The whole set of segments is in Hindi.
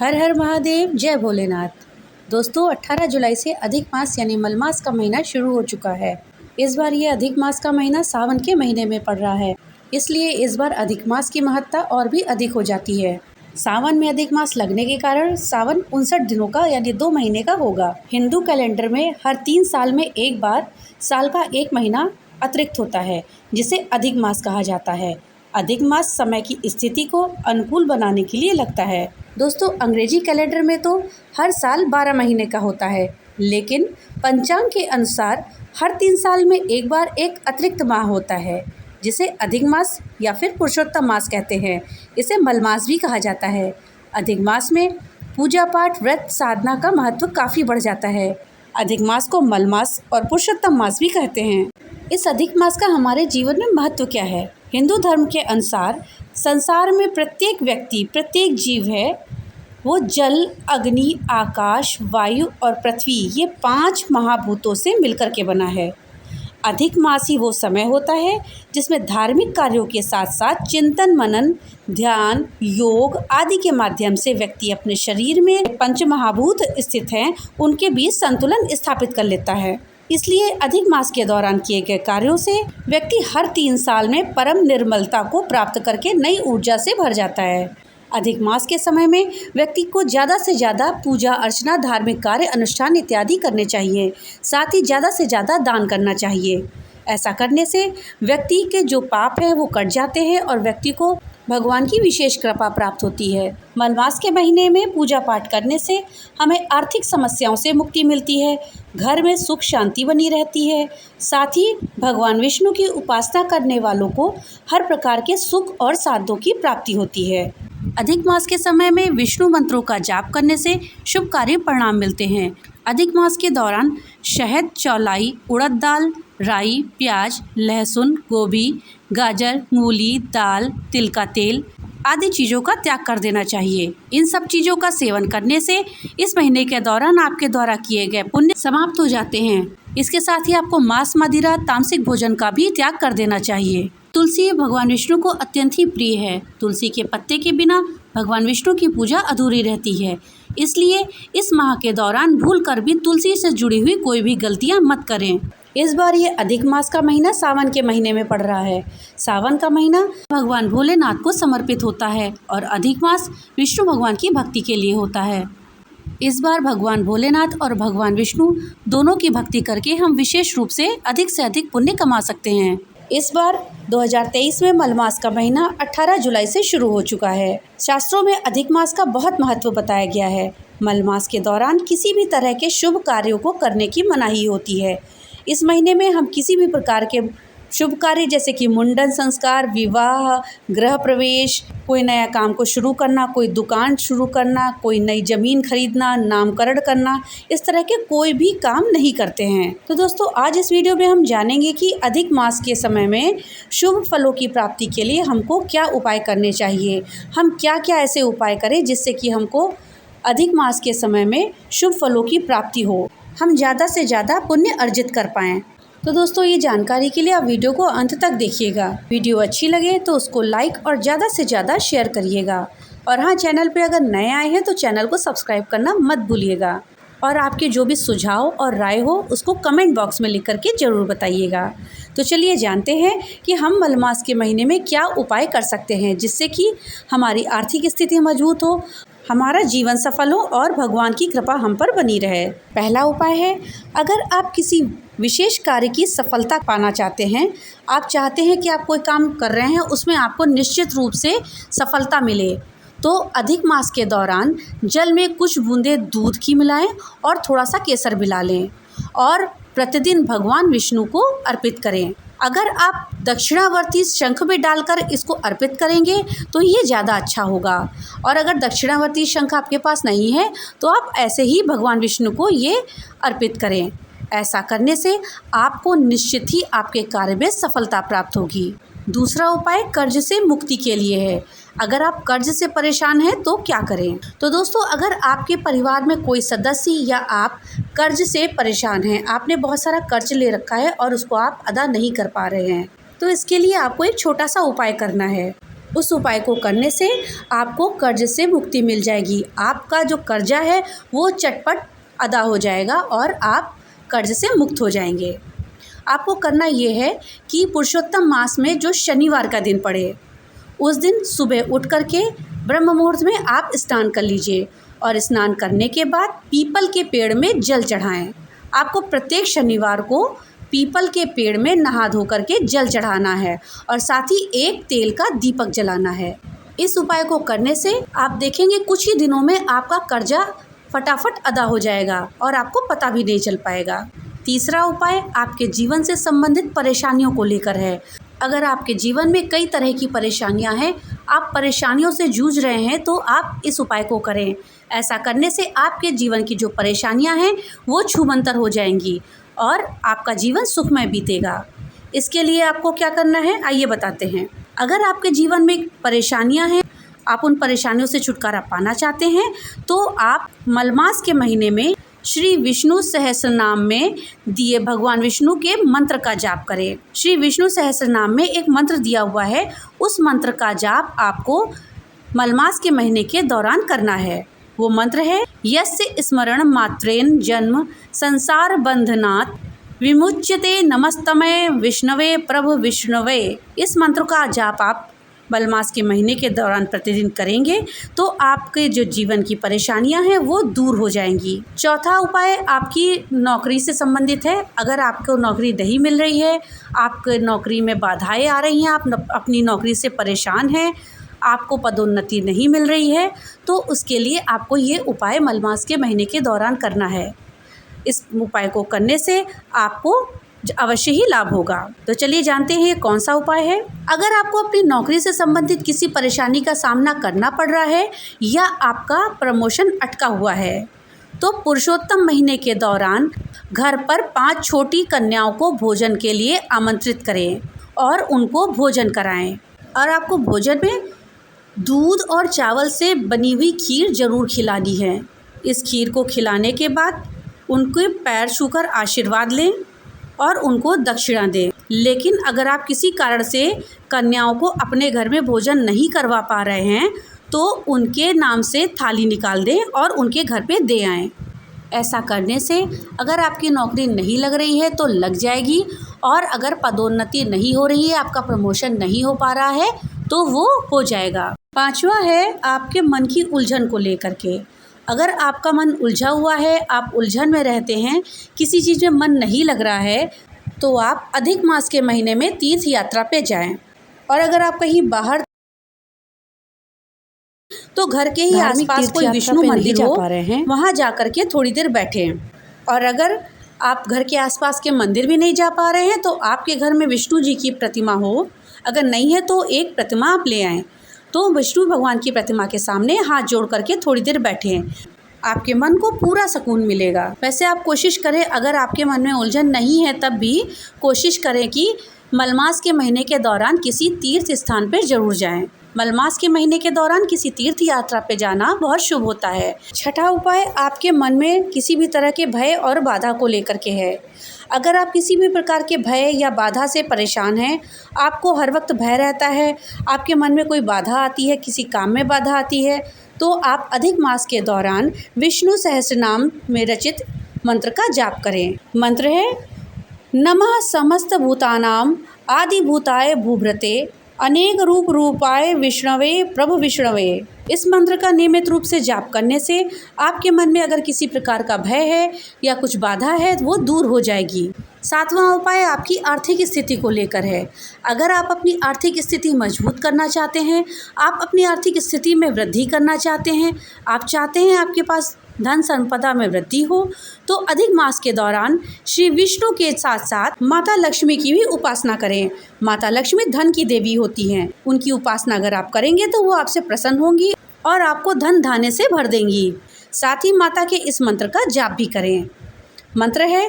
हर हर महादेव, जय भोलेनाथ। दोस्तों, 18 जुलाई से अधिक मास यानी मलमास का महीना शुरू हो चुका है। इस बार ये अधिक मास का महीना सावन के महीने में पड़ रहा है, इसलिए इस बार अधिक मास की महत्ता और भी अधिक हो जाती है। सावन में अधिक मास लगने के कारण सावन 59 दिनों का यानी 2 महीने का होगा। हिंदू कैलेंडर में हर 3 साल में एक बार साल का एक महीना अतिरिक्त होता है, जिसे अधिक मास कहा जाता है। अधिक मास समय की स्थिति को अनुकूल बनाने के लिए लगता है। दोस्तों, अंग्रेजी कैलेंडर में तो हर साल 12 महीने का होता है, लेकिन पंचांग के अनुसार हर 3 साल में एक बार एक अतिरिक्त माह होता है, जिसे अधिक मास या फिर पुरुषोत्तम मास कहते हैं। इसे मलमास भी कहा जाता है। अधिक मास में पूजा पाठ, व्रत, साधना का महत्व काफ़ी बढ़ जाता है। अधिक मास को मलमास और पुरुषोत्तम मास भी कहते हैं। इस अधिक मास का हमारे जीवन में महत्व क्या है? हिंदू धर्म के अनुसार संसार में प्रत्येक व्यक्ति, प्रत्येक जीव है वो जल, अग्नि, आकाश, वायु और पृथ्वी, ये 5 महाभूतों से मिलकर के बना है। अधिक मास ही वो समय होता है जिसमें धार्मिक कार्यों के साथ साथ चिंतन, मनन, ध्यान, योग आदि के माध्यम से व्यक्ति अपने शरीर में पंच महाभूत स्थित हैं, उनके बीच संतुलन स्थापित कर लेता है। इसलिए अधिक मास के दौरान किए गए कार्यों से व्यक्ति हर 3 साल में परम निर्मलता को प्राप्त करके नई ऊर्जा से भर जाता है। अधिक मास के समय में व्यक्ति को ज़्यादा से ज़्यादा पूजा अर्चना, धार्मिक कार्य, अनुष्ठान इत्यादि करने चाहिए। साथ ही ज़्यादा से ज़्यादा दान करना चाहिए। ऐसा करने से व्यक्ति के जो पाप है वो कट जाते हैं और व्यक्ति को भगवान की विशेष कृपा प्राप्त होती है। मलमास के महीने में पूजा पाठ करने से हमें आर्थिक समस्याओं से मुक्ति मिलती है, घर में सुख शांति बनी रहती है। साथ ही भगवान विष्णु की उपासना करने वालों को हर प्रकार के सुख और साधनों की प्राप्ति होती है। अधिक मास के समय में विष्णु मंत्रों का जाप करने से शुभ कार्य परिणाम मिलते हैं। अधिक मास के दौरान शहद, चौलाई, उड़द दाल, राई, प्याज, लहसुन, गोभी, गाजर, मूली, दाल, तिल का तेल आदि चीज़ों का त्याग कर देना चाहिए। इन सब चीज़ों का सेवन करने से इस महीने के दौरान आपके द्वारा किए गए पुण्य समाप्त हो जाते हैं। इसके साथ ही आपको मांस, मदिरा, तामसिक भोजन का भी त्याग कर देना चाहिए। तुलसी भगवान विष्णु को अत्यंत ही प्रिय है। तुलसी के पत्ते के बिना भगवान विष्णु की पूजा अधूरी रहती है। इसलिए इस माह के दौरान भूल कर भी तुलसी से जुड़ी हुई कोई भी गलतियां मत करें। इस बार ये अधिक मास का महीना सावन के महीने में पड़ रहा है। सावन का महीना भगवान भोलेनाथ को समर्पित होता है और अधिक मास विष्णु भगवान की भक्ति के लिए होता है। इस बार भगवान भोलेनाथ और भगवान विष्णु दोनों की भक्ति करके हम विशेष रूप से अधिक पुण्य कमा सकते हैं। इस बार 2023 में मलमास का महीना 18 जुलाई से शुरू हो चुका है। शास्त्रों में अधिक मास का बहुत महत्व बताया गया है। मलमास के दौरान किसी भी तरह के शुभ कार्यों को करने की मनाही होती है। इस महीने में हम किसी भी प्रकार के शुभ कार्य जैसे कि मुंडन संस्कार, विवाह, गृह प्रवेश, कोई नया काम को शुरू करना, कोई दुकान शुरू करना, कोई नई ज़मीन खरीदना, नामकरण करना, इस तरह के कोई भी काम नहीं करते हैं। तो दोस्तों, आज इस वीडियो में हम जानेंगे कि अधिक मास के समय में शुभ फलों की प्राप्ति के लिए हमको क्या उपाय करने चाहिए। हम क्या क्या ऐसे उपाय करें जिससे कि हमको अधिक मास के समय में शुभ फलों की प्राप्ति हो, हम ज़्यादा से ज़्यादा पुण्य अर्जित कर पाएँ। तो दोस्तों, ये जानकारी के लिए आप वीडियो को अंत तक देखिएगा। वीडियो अच्छी लगे तो उसको लाइक और ज़्यादा से ज़्यादा शेयर करिएगा। और हाँ, चैनल पे अगर नए आए हैं तो चैनल को सब्सक्राइब करना मत भूलिएगा। और आपके जो भी सुझाव और राय हो उसको कमेंट बॉक्स में लिख करके ज़रूर बताइएगा। तो चलिए जानते हैं कि हम मलमास के महीने में क्या उपाय कर सकते हैं जिससे कि हमारी आर्थिक स्थिति मजबूत हो, हमारा जीवन सफल हो और भगवान की कृपा हम पर बनी रहे। पहला उपाय है, अगर आप किसी विशेष कार्य की सफलता पाना चाहते हैं, आप चाहते हैं कि आप कोई काम कर रहे हैं उसमें आपको निश्चित रूप से सफलता मिले, तो अधिक मास के दौरान जल में कुछ बूंदें दूध की मिलाएं और थोड़ा सा केसर मिला लें और प्रतिदिन भगवान विष्णु को अर्पित करें। अगर आप दक्षिणावर्ती शंख में डालकर इसको अर्पित करेंगे तो ये ज़्यादा अच्छा होगा। और अगर दक्षिणावर्ती शंख आपके पास नहीं है तो आप ऐसे ही भगवान विष्णु को ये अर्पित करें। ऐसा करने से आपको निश्चित ही आपके कार्य में सफलता प्राप्त होगी। दूसरा उपाय कर्ज से मुक्ति के लिए है। अगर आप कर्ज से परेशान हैं तो क्या करें? तो दोस्तों, अगर आपके परिवार में कोई सदस्य या आप कर्ज से परेशान हैं, आपने बहुत सारा कर्ज ले रखा है और उसको आप अदा नहीं कर पा रहे हैं, तो इसके लिए आपको एक छोटा सा उपाय करना है। उस उपाय को करने से आपको कर्ज से मुक्ति मिल जाएगी। आपका जो कर्जा है वो चटपट अदा हो जाएगा और आप कर्ज से मुक्त हो जाएंगे। आपको करना ये है कि पुरुषोत्तम मास में जो शनिवार का दिन पड़े उस दिन सुबह उठ करके ब्रह्म मुहूर्त में आप स्नान कर लीजिए और स्नान करने के बाद पीपल के पेड़ में जल चढ़ाएं। आपको प्रत्येक शनिवार को पीपल के पेड़ में नहा धो करके जल चढ़ाना है और साथ ही एक तेल का दीपक जलाना है। इस उपाय को करने से आप देखेंगे कुछ ही दिनों में आपका कर्जा फटाफट अदा हो जाएगा और आपको पता भी नहीं चल पाएगा। तीसरा उपाय आपके जीवन से संबंधित परेशानियों को लेकर है। अगर आपके जीवन में कई तरह की परेशानियां हैं, आप परेशानियों से जूझ रहे हैं, तो आप इस उपाय को करें। ऐसा करने से आपके जीवन की जो परेशानियां हैं वो छूमंतर हो जाएंगी और आपका जीवन सुखमय बीतेगा। इसके लिए आपको क्या करना है आइए बताते हैं। अगर आपके जीवन में परेशानियां हैं, आप उन परेशानियों से छुटकारा पाना चाहते हैं, तो आप मलमास के महीने में श्री विष्णु सहस्रनाम में दिए भगवान विष्णु के मंत्र का जाप करें। श्री विष्णु सहस्रनाम में एक मंत्र दिया हुआ है, उस मंत्र का जाप आपको मलमास के महीने के दौरान करना है। वो मंत्र है यस्य स्मरण मात्रेन जन्म संसार बंधनात् विमुच्यते नमस्तमय विष्णवे प्रभु विष्णवे। इस मंत्र का जाप आप मलमास के महीने के दौरान प्रतिदिन करेंगे तो आपके जो जीवन की परेशानियां हैं वो दूर हो जाएंगी। चौथा उपाय आपकी नौकरी से संबंधित है। अगर आपको नौकरी नहीं मिल रही है, आपके नौकरी में बाधाएं आ रही हैं, आप अपनी नौकरी से परेशान हैं, आपको पदोन्नति नहीं मिल रही है, तो उसके लिए आपको ये उपाय मलमास के महीने के दौरान करना है। इस उपाय को करने से आपको अवश्य ही लाभ होगा। तो चलिए जानते हैं ये कौन सा उपाय है। अगर आपको अपनी नौकरी से संबंधित किसी परेशानी का सामना करना पड़ रहा है या आपका प्रमोशन अटका हुआ है, तो पुरुषोत्तम महीने के दौरान घर पर 5 छोटी कन्याओं को भोजन के लिए आमंत्रित करें और उनको भोजन कराएं। और आपको भोजन में दूध और चावल से बनी हुई खीर जरूर खिलानी है। इस खीर को खिलाने के बाद उनके पैर छूकर आशीर्वाद लें और उनको दक्षिणा दें। लेकिन अगर आप किसी कारण से कन्याओं को अपने घर में भोजन नहीं करवा पा रहे हैं, तो उनके नाम से थाली निकाल दें और उनके घर पे दे आएं। ऐसा करने से अगर आपकी नौकरी नहीं लग रही है तो लग जाएगी, और अगर पदोन्नति नहीं हो रही है, आपका प्रमोशन नहीं हो पा रहा है, तो वो हो जाएगा। पांचवा है आपके मन की उलझन को लेकर के। अगर आपका मन उलझा हुआ है, आप उलझन में रहते हैं, किसी चीज़ में मन नहीं लग रहा है, तो आप अधिक मास के महीने में तीर्थ यात्रा पे जाएं। और अगर आप कहीं बाहर तो घर के ही आसपास कोई विष्णु मंदिर हो, वहाँ जा कर के थोड़ी देर बैठें। और अगर आप घर के आसपास के मंदिर भी नहीं जा पा रहे हैं, तो आपके घर में विष्णु जी की प्रतिमा हो, अगर नहीं है तो एक प्रतिमा आप ले आएँ। तो विष्णु भगवान की प्रतिमा के सामने हाथ जोड़ करके थोड़ी देर बैठें, आपके मन को पूरा सुकून मिलेगा। वैसे आप कोशिश करें, अगर आपके मन में उलझन नहीं है तब भी कोशिश करें कि मलमास के महीने के दौरान किसी तीर्थ स्थान पर जरूर जाएं। मलमास के महीने के दौरान किसी तीर्थ यात्रा पे जाना बहुत शुभ होता है। छठा उपाय आपके मन में किसी भी तरह के भय और बाधा को लेकर के है। अगर आप किसी भी प्रकार के भय या बाधा से परेशान हैं, आपको हर वक्त भय रहता है, आपके मन में कोई बाधा आती है, किसी काम में बाधा आती है, तो आप अधिक मास के दौरान विष्णु सहस्रनाम में रचित मंत्र का जाप करें। मंत्र है नमः समस्त भूतानाम आदि भूताय भूभृते अनेक रूप रूपाय विष्णवे प्रभु विष्णवे। इस मंत्र का नियमित रूप से जाप करने से आपके मन में अगर किसी प्रकार का भय है या कुछ बाधा है, वो दूर हो जाएगी। सातवां उपाय आपकी आर्थिक स्थिति को लेकर है। अगर आप अपनी आर्थिक स्थिति मजबूत करना चाहते हैं, आप अपनी आर्थिक स्थिति में वृद्धि करना चाहते हैं, आप चाहते हैं आपके पास धन संपदा में वृद्धि हो, तो अधिक मास के दौरान श्री विष्णु के साथ साथ माता लक्ष्मी की भी उपासना करें। माता लक्ष्मी धन की देवी होती हैं, उनकी उपासना अगर आप करेंगे तो वो आपसे प्रसन्न होंगी और आपको धन धान्य से भर देंगी। साथ ही माता के इस मंत्र का जाप भी करें। मंत्र है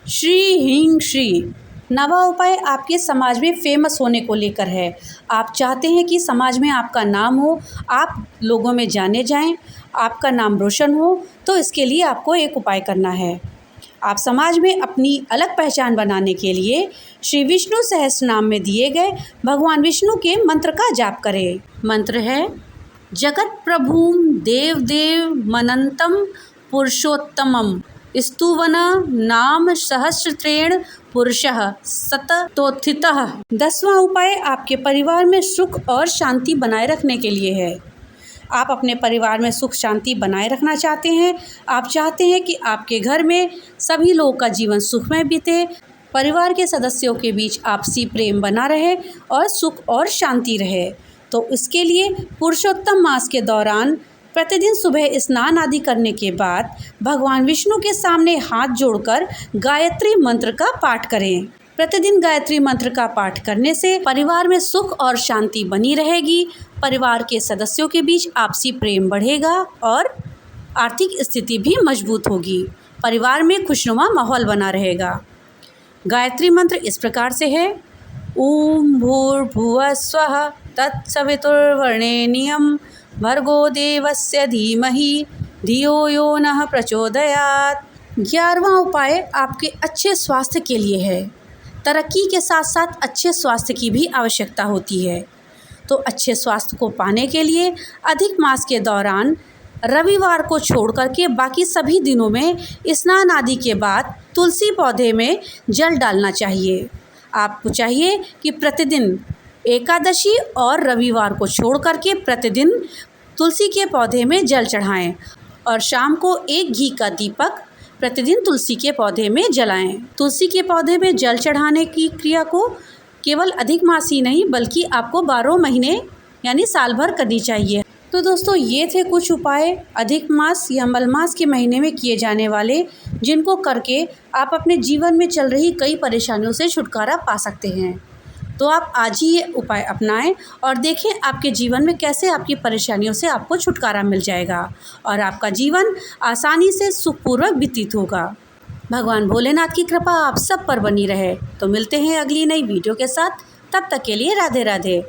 श्री ह्रीं श्री। नवा उपाय आपके समाज में फेमस होने को लेकर है। आप चाहते हैं कि समाज में आपका नाम हो, आप लोगों में जाने जाएं, आपका नाम रोशन हो, तो इसके लिए आपको एक उपाय करना है। आप समाज में अपनी अलग पहचान बनाने के लिए श्री विष्णु सहस्त्रनाम में दिए गए भगवान विष्णु के मंत्र का जाप करें। मंत्र है जगत प्रभुम देव देव मनंतम पुरुषोत्तमम स्तुवन नाम सहस्रत्रेण पुरुषः सततोत्थितः। 10वां उपाय आपके परिवार में सुख और शांति बनाए रखने के लिए है। आप अपने परिवार में सुख शांति बनाए रखना चाहते हैं। आप चाहते हैं कि आपके घर में सभी लोगों का जीवन सुखमय बीते, परिवार के सदस्यों के बीच आपसी प्रेम बना रहे और सुख और शांति रहे। तो इसके लिए पुरुषोत्तम मास के दौरान प्रतिदिन सुबह स्नान आदि करने के बाद भगवान विष्णु के सामने हाथ जोड़कर गायत्री मंत्र का पाठ करें। प्रतिदिन गायत्री मंत्र का पाठ करने से परिवार में सुख और शांति बनी रहेगी, परिवार के सदस्यों के बीच आपसी प्रेम बढ़ेगा और आर्थिक स्थिति भी मजबूत होगी। परिवार में खुशनुमा माहौल बना रहेगा। गायत्री मंत्र इस प्रकार से है ओम भूर्भुवः स्वः तत्सवितुर्वरेण्यं भर्गो देवस्य धीमहि धियो यो नः प्रचोदयात्। 11वां उपाय आपके अच्छे स्वास्थ्य के लिए है। तरक्की के साथ साथ अच्छे स्वास्थ्य की भी आवश्यकता होती है। तो अच्छे स्वास्थ्य को पाने के लिए अधिक मास के दौरान रविवार को छोड़ करके बाकी सभी दिनों में स्नान आदि के बाद तुलसी पौधे में जल डालना चाहिए। आपको चाहिए कि प्रतिदिन एकादशी और रविवार को छोड़ करके प्रतिदिन तुलसी के पौधे में जल चढ़ाएं और शाम को एक घी का दीपक प्रतिदिन तुलसी के पौधे में जलाएं। तुलसी के पौधे में जल चढ़ाने की क्रिया को केवल अधिक मास ही नहीं बल्कि आपको 12 महीने यानी साल भर करनी चाहिए। तो दोस्तों ये थे कुछ उपाय अधिक मास या मलमास के महीने में किए जाने वाले, जिनको करके आप अपने जीवन में चल रही कई परेशानियों से छुटकारा पा सकते हैं। तो आप आज ही ये उपाय अपनाएं और देखें आपके जीवन में कैसे आपकी परेशानियों से आपको छुटकारा मिल जाएगा और आपका जीवन आसानी से सुखपूर्वक व्यतीत होगा। भगवान भोलेनाथ की कृपा आप सब पर बनी रहे। तो मिलते हैं अगली नई वीडियो के साथ, तब तक के लिए राधे राधे।